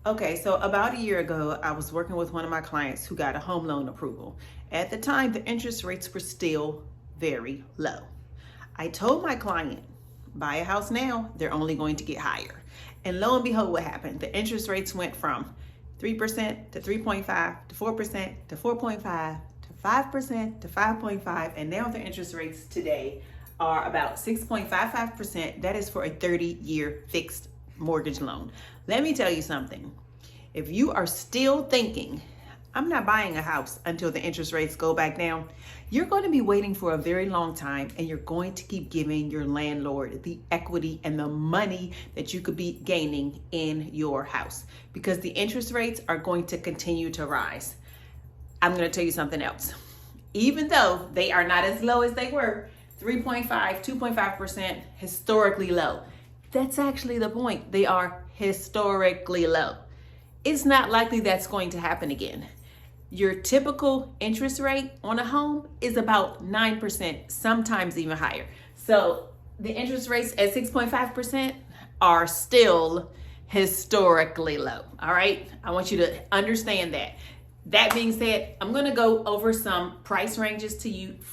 Okay, so about a year ago, I was working with one of my clients who got a home loan approval. At the time, the interest rates were still very low. I told my client, buy a house now, they're only going to get higher. And lo and behold, what happened? The interest rates went from 3% to 3.5 to 4% to 4.5 to 5% to 5.5, and now the interest rates today are about 6.55%. That is for a 30-year fixed mortgage loan. Let me tell you something. If you are still thinking, I'm not buying a house until the interest rates go back down, you're going to be waiting for a very long time, and you're going to keep giving your landlord the equity and the money that you could be gaining in your house, because the interest rates are going to continue to rise. I'm going to tell you something else. Even though they are not as low as they were, 3.5, 2.5%, historically low. That's actually the point. They are historically low. It's not likely that's going to happen again. Your typical interest rate on a home is about 9%, sometimes even higher. So the interest rates at 6.5% are still historically low. All right. I want you to understand that. That being said, I'm going to go over some price ranges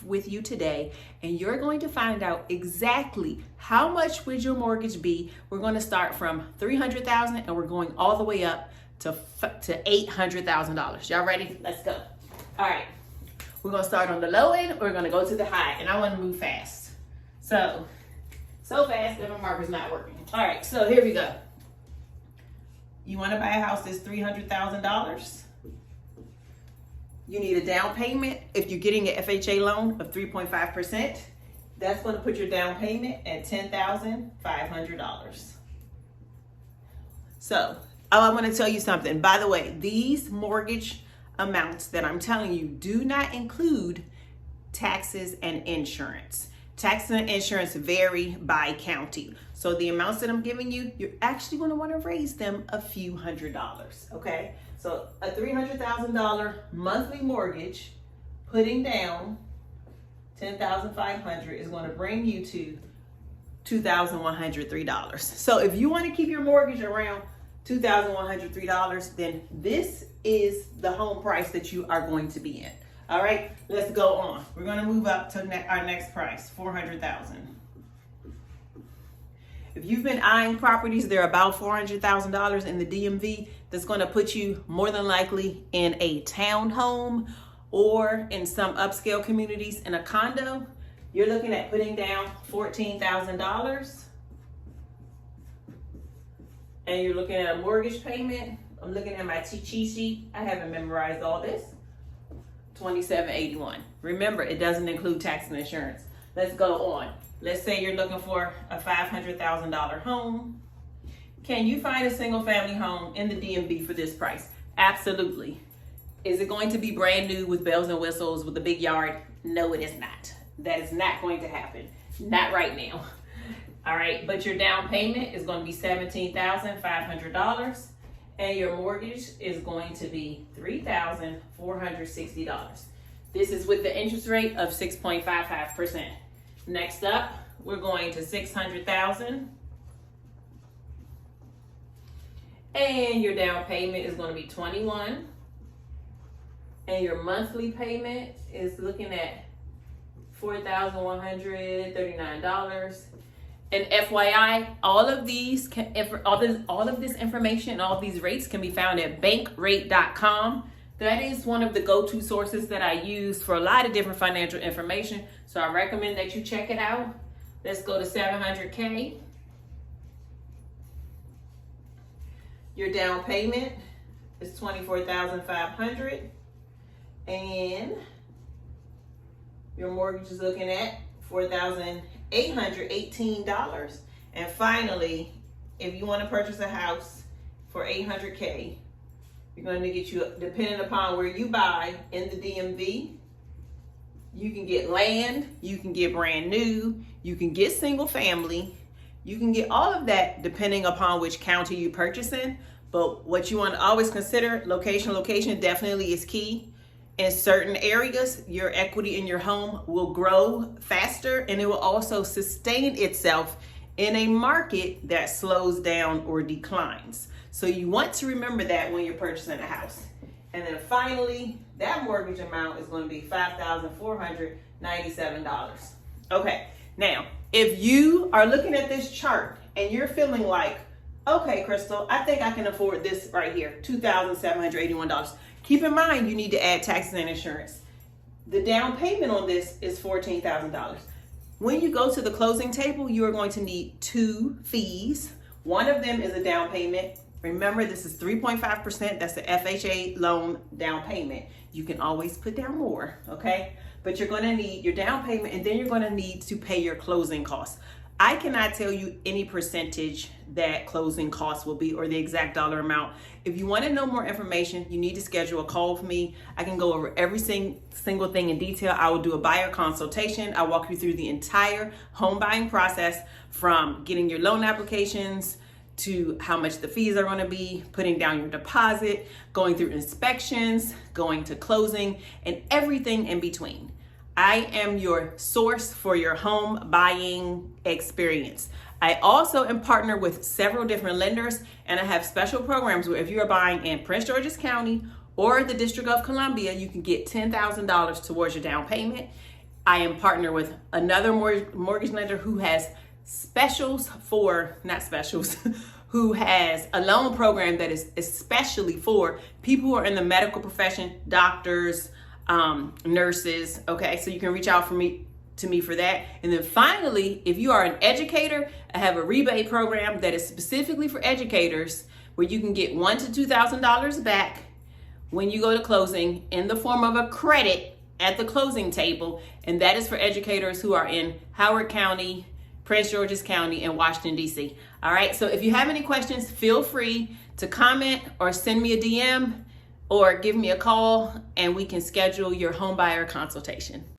with you today, and you're going to find out exactly how much would your mortgage be. We're going to start from $300,000 and we're going all the way up to $800,000. Y'all ready? Let's go. All right. We're going to start on the low end. We're going to go to the high, and I want to move fast. So fast that my marker's not working. All right. So here we go. You want to buy a house that's $300,000? You need a down payment. If you're getting an FHA loan of 3.5%, that's going to put your down payment at $10,500. So I want to tell you something. By the way, these mortgage amounts that I'm telling you do not include taxes and insurance. Taxes and insurance vary by county. So the amounts that I'm giving you, you're actually going to want to raise them a few $100s, okay? So a $300,000 monthly mortgage, putting down $10,500 is going to bring you to $2,103. So if you want to keep your mortgage around $2,103, then this is the home price that you are going to be in. All right, let's go on. We're going to move up to our next price, $400,000. If you've been eyeing properties, they're about $400,000 in the DMV. That's going to put you more than likely in a townhome or in some upscale communities in a condo. You're looking at putting down $14,000. And you're looking at a mortgage payment. I'm looking at my cheat sheet. I haven't memorized all this. $2,781. Remember, it doesn't include tax and insurance. Let's go on. Let's say you're looking for a $500,000 home. Can you find a single family home in the DMV for this price? Absolutely. Is it going to be brand new with bells and whistles with a big yard? No, it is not. That is not going to happen. Not right now. All right, but your down payment is going to be $17,500, and your mortgage is going to be $3,460. This is with the interest rate of 6.55%. Next up, we're going to $600,000, and your down payment is going to be $21,000, and your monthly payment is looking at $4,139. And FYI, all of this information, all of these rates can be found at bankrate.com. That is one of the go-to sources that I use for a lot of different financial information. So I recommend that you check it out. Let's go to $700K. Your down payment is $24,500, and your mortgage is looking at $4,818. And finally, if you want to purchase a house for $800K, you're going to get you, depending upon where you buy in the DMV, you can get land, you can get brand new, you can get single family, you can get all of that depending upon which county you purchase in. But what you want to always consider, location definitely is key. In certain areas, your equity in your home will grow faster, and it will also sustain itself in a market that slows down or declines. So you want to remember that when you're purchasing a house. And then finally, that mortgage amount is going to be $5,497. Okay, now, if you are looking at this chart and you're feeling like, okay, Krystal, I think I can afford this right here, $2,781. Keep in mind, you need to add taxes and insurance. The down payment on this is $14,000. When you go to the closing table, you are going to need 2 fees. One of them is a down payment. Remember, this is 3.5%. That's the FHA loan down payment. You can always put down more, okay? But you're going to need your down payment, and then you're going to need to pay your closing costs. I cannot tell you any percentage that closing costs will be or the exact dollar amount. If you want to know more information, you need to schedule a call with me. I can go over every single thing in detail. I will do a buyer consultation. I'll walk you through the entire home buying process, from getting your loan applications to how much the fees are going to be, putting down your deposit, going through inspections, going to closing, and everything in between. I am your source for your home buying experience. I also am partnered with several different lenders, and I have special programs where if you are buying in Prince George's County or the District of Columbia, you can get $10,000 towards your down payment. I am partnered with another mortgage lender who has who has a loan program that is especially for people who are in the medical profession, doctors, nurses. Okay, so you can reach out to me for that. And then finally, if you are an educator, I have a rebate program that is specifically for educators, where you can get $1,000 to $2,000 back when you go to closing in the form of a credit at the closing table. And that is for educators who are in Howard County, Prince George's County, and Washington, D.C. All right, so if you have any questions, feel free to comment or send me a DM or give me a call, and we can schedule your home buyer consultation.